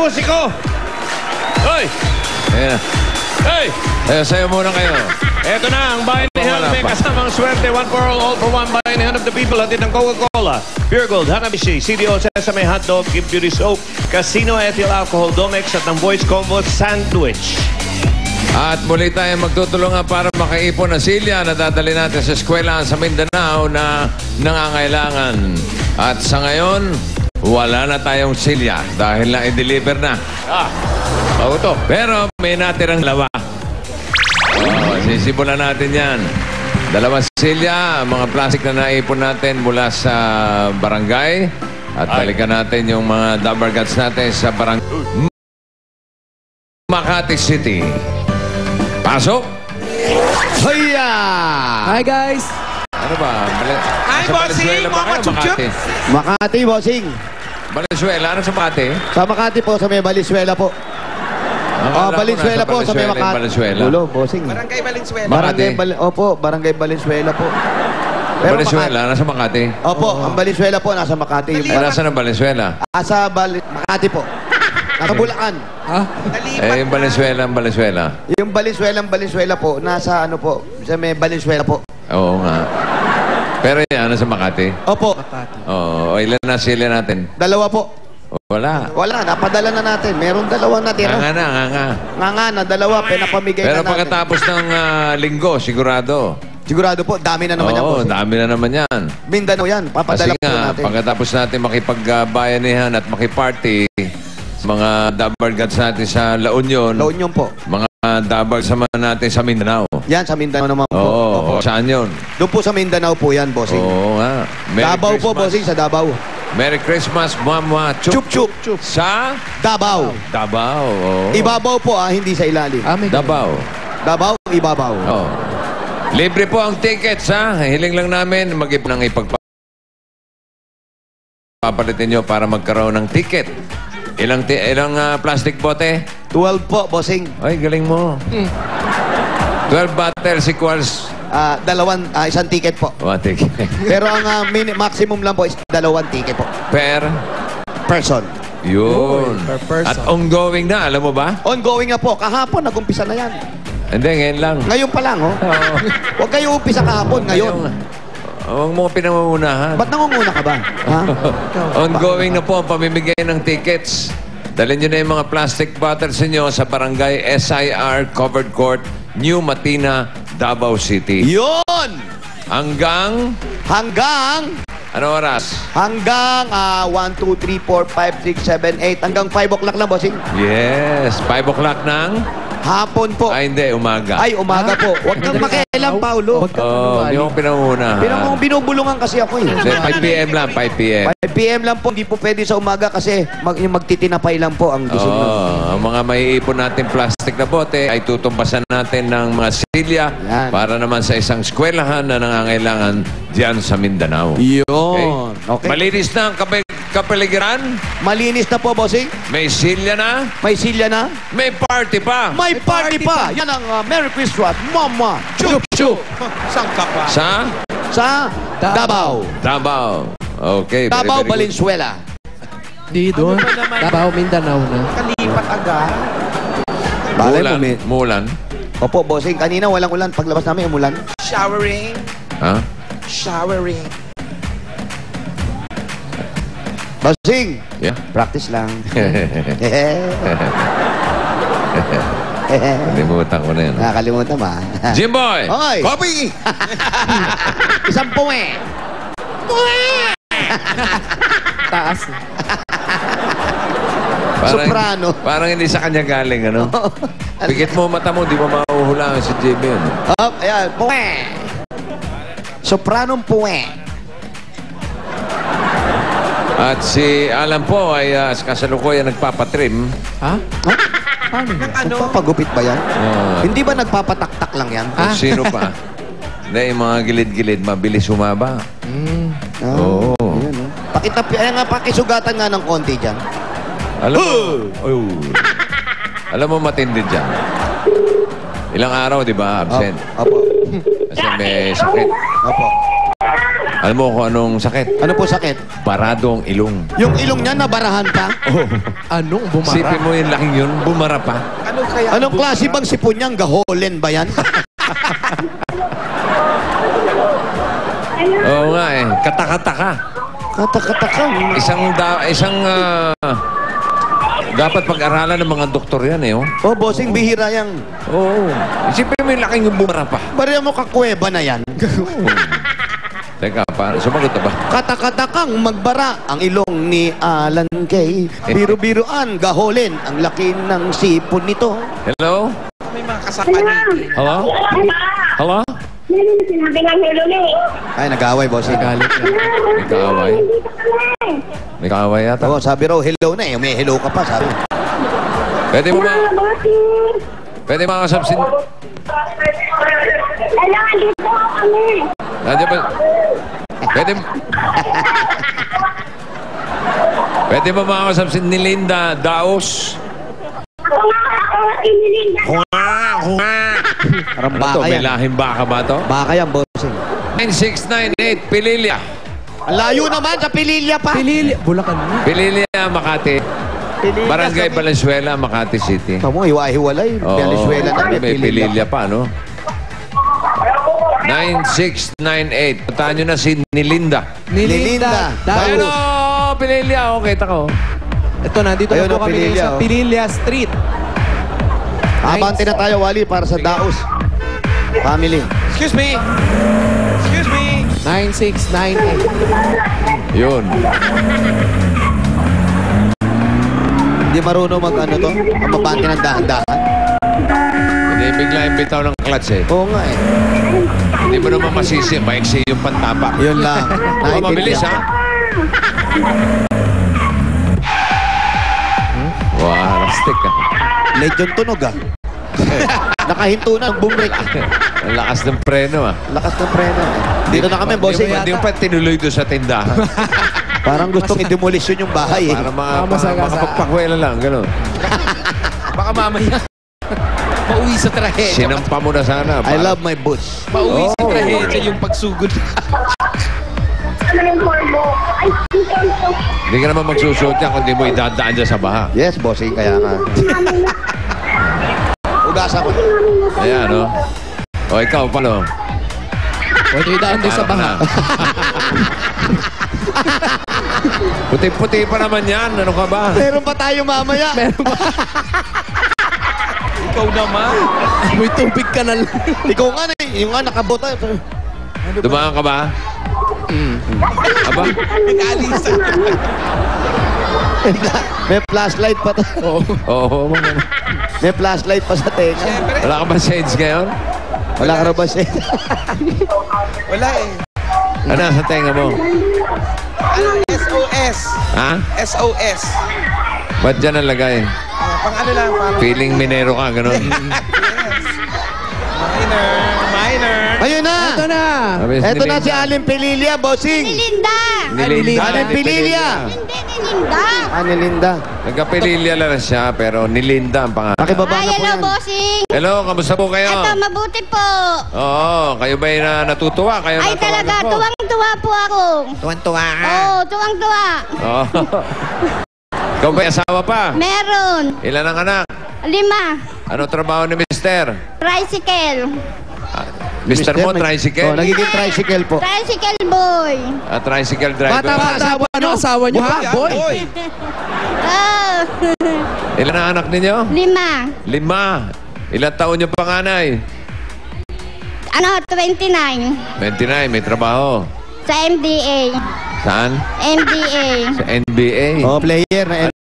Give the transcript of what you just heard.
musiko! Hoy! Ayan. Hey! Sayo muna kayo. Eto na, ang bayan ni Health may kasamang swerte. One for all for one. Bayan ni Health of the people. Hatid ng Coca-Cola, Pure Gold, Hanabishi, CDO, Sesame Hotdog, Give Beauty Soap, Casino Ethyl Alcohol, Domex at ng Boys Combo Sandwich. At muli tayo magtutulungan para makaipon ng silya na dadali natin sa eskwelahan sa Mindanao na nangangailangan. At sa ngayon, wala na tayong silya dahil na i-deliver na. Bago to. Pero may natirang dalawa. Sisimulan natin yan. Dalawang silya, mga plastic na naipon natin mula sa barangay. At balikan natin yung mga dumper guts natin sa barangay Makati City. Pasok! Hiya! Hi guys! Ano ba? Hi, bossing! Mama Chup-Chup! Makati, bossing. Valenzuela? Ano sa Makati? Sa Makati po, sa may Valenzuela po. Valenzuela po, sa may Makati. Valenzuela. Ulo, bossing. Barangay Valenzuela. Opo, Barangay Valenzuela po. Valenzuela? Nasa Makati? Opo, ang Valenzuela po, nasa Makati. Nasa ng Valenzuela? Sa Makati po. Nasa Bulacan. Ha? Yung Valenzuela, ang Valenzuela. Yung Valenzuela po, nasa ano po, sa may Valenzuela po. Oo nga. Pero yan, nasa Makati? Opo. Oo, ilan na sila natin? Dalawa po. Wala. Wala, napadala na natin. Meron dalawang natira. Nga na, dalawa, pinapamigay Pero na natin. pagkatapos ng linggo, sigurado. Sigurado po, dami na naman yan po. Oo, dami na naman yan. Mindanao yan, papadala Kasi po nga, natin. pagkatapos natin makipagbayanihan at makiparty, mga double guts natin sa La Union. La Union po. Mga double sama natin sa Mindanao. Yan, sa Mindanao naman po. Oo, saan yun? Doon po sa Mindanao po yan, bossing. Oo nga. Davao po, bossing, sa Davao. Merry Christmas, Mama Chup. Chup. Sa? Davao. Davao. Oo. Ibabaw po, hindi sa ilalim. Davao. Davao, ibabaw. Oo. Libre po ang tickets, ha? Hiling lang namin mag-ipon ng ipagpapalitin nyo para magkaroon ng ticket. Ilang plastic bote? 12 po, bossing. Ay, galing mo. 12 bottles equals... isang ticket po. One ticket. Pero ang maximum lang po is 2 ticket po. Per person. Yun. Per person. At ongoing na, alam mo ba? Ongoing nga po. Kahapon, nag-umpisa na yan. Hindi, ngayon lang. Ngayon pa lang, oh. Oo. Huwag kayo umpisa kahapon, ngayon. Huwag mo pinangungunahan. Ba't nangunguna ka ba? Ha? Ongoing na po ang pamimigay ng tickets. Dalhin nyo na yung mga plastic bottles niyo sa Barangay SIR Covered Court, New Matina, Davao City. Yun! Hanggang... Ano oras? Hanggang 1, 2, 3, 4, 5, 6, 7, 8. Hanggang 5 o'clock lang, bossing. Yes. 5 o'clock ng... Hapon po. Ay, hindi. Umaga. Ay, umaga po. Huwag kang makialam, Paulo. Hindi ko pinangungunahan. Binubulungan kasi ako eh. 5 p.m. lang, 5 p.m. 5 p.m. lang po. Hindi po pwede sa umaga kasi yung magtitinapay lang po ang gusto nyo. Ang mga maiipon natin plastic na bote ay tutumbasan natin ng mga silya para naman sa isang eskwelahan na nangangailangan diyan sa Mindanao. Yun. Okay. Malinis na ang kapaligiran? Malinis na po, bossing. May silya na? May silya na? May party pa? May party pa! Yan ang Merry Christmas, Mama Chup-Chup! Saan ka pa? Sa Davao. Davao. Okay. Davao, Valenzuela. Di doon. Davao, Mindanao na. Kalipat agad. Mulan. Opo, bossing. Kanina walang ulan. Paglabas namin, umulan. Showering. Ha? Showering. Bossing. Yeah. Practice lang. Kalimutan ko na yun. Nakakalimutan ba? Jimboy! Hoy! Copy! Isang puwe. Taas. Soprano. Parang hindi sa kanya galing, ano? Pikit mo mata mo, di mo mahuhulaan si Jimmy, ano? Ayan, puwe. Sopranong puwe. At si Alan po ay kasalukuyan nagpapatrim. Ha? Paano yun? Nagpapagupit ba yan? Hindi ba nagpapataktak lang yan? Kung sino pa. Hindi, yung mga gilid-gilid, mabilis humaba. Oo. Ayan, pakisugatan nga ng konti dyan. Alam mo, alam mo matindi dyan. Ilang araw, di ba, absent? Opo. Kasi may sakit. Opo. Alam mo kung anong sakit? Ano po sakit? Baradong ilong. Yung ilong niya nabarahan pa? Anong bumara? Sipin mo yung laking yun, bumara pa. Ano kaya? Anong klase bang sipon niyang gaholen ba yan? Oo nga eh, katakataka. Katakataka. Dapat pag-aralan ng mga doktor yan eh. Oh. Oh, bossing, bihira yan. Oo. Isipin mo yung laking yung bumara pa. Bariya mo kakuweba na yan. Teka, sumagot na ba? Katakatakang magbara ang ilong ni Alan Kay. Biro-biroan, gaholen ang laki ng sipon nito. Hello? May mga kasama dito. Hello? Hello? Sinabi ng hello na Ay, nag-away, bossing. Galit yan. May kaaway? May kaaway yata? Oo, sabi raw, hello na eh. May hello ka pa, sabi. Pwede mo Pwede makasabsin... Hello, dito kami. Nandiyan ba? Pwede ba makasabsin ni Linda Daos? Parang Ano to? baka May yan. lahing baka ba to? Baka yan, bossing. 9698 Pililya. Ang layo naman sa Pililya pa. Pilili. Bulacan mo. Pililya, Makati. Pililya Barangay sa- Valenzuela, Makati City. Tamo, hiwa-hiwalay. Venezuela na, may Pililya pa, no? 9698. Puntahan nyo na si Nilinda. Nilinda. Ayun Daos. o, Pililya. O, kita ko. Ito na, dito Ayun, na po kami Pililya, sa oh. Pililya Street. Abante na tayo, Wally, para sa Daos. Family. Excuse me. Excuse me. 9698. Yun. Hindi marunong mag-ano to? Ang mabante ng dahan-dahan. Hindi bigla yung bitaw ng clutch eh. Oo nga eh. Hindi mo naman masisi. Maiksi yung pantapak. Yun lang. Oh, mabilis ha? Wow, rastik ha. Late yung tunog ah. Nakahinto na, bumrek. Ang lakas ng preno ah. Lakas ng preno. Dito na kami, bossing. Hindi mo pa tinuloy doon sa tindahan. Parang gustong i-demolition yung bahay eh. Para Masagasaan. makapagpakwela lang, gano'n. Baka mamaya. Pauwi sa trahedya. Sinampa mo na sana. I love my boots. Pauwi sa Oh. trahedya yung pagsugod. Ano yung corbo? Ay, dito. Hindi ka naman magsusuot yan kung di mo idadaan dyan sa baha. Yes, bossing, kaya nga. Ugasan ko. Ayan, no? O, ikaw, paano? Pwede idaan doon sa baha. Puti-puti pa naman yan. Ano ka ba? Meron pa tayo mamaya. Meron ba? Ikaw naman. May tubig ka na lang. Ikaw nga eh. Yung nga nakabota. Dumaan ka ba? Aba? Nag-alisa. May flashlight pa to. Oo. May flashlight pa sa tenga. Wala ka ba shades ngayon? Wala ka na ba siya? Wala eh. Ano sa tenga mo? SOS. Ha? SOS. Ba't dyan nalagay? Pang ano lang, parang Feeling minero ka, gano'n. minor. Ayun na! Ito na. Eto na si Aling Pililya, bossing. Linda. Nilinda. Aling Pililya. Hindi ni Linda. Ani Linda. Nagka-Pililya lang siya, pero Nilinda ang pangalan. Pakibaba Ay, na po hello, yan. bossing. Hello, kamusta po kayo? Ito, mabuti po. Oo, kayo ba'y natutuwa? Kayo Ay, natawagan talaga, ko? tuwang-tuwa po ako. Tuwan-tuwa ka. Oo, tuwang-tuwa. Oo. Ikaw ba'y asawa pa? Meron. Ilan ang anak? 5. Ano trabaho ni Mister? Tricycle. Mister mo, may- tricycle? Oh, nagiging tricycle po. Tricycle boy. Tricycle driver. Bata pa asawa nyo. Asawa nyo ha? Boy. Oh. Ilan ang anak ninyo? 5. 5. Ilan taon niyo panganay? Ano, 29. 29, may trabaho. Sa MDA. Saan? MDA. Sa NBA. Oh, player na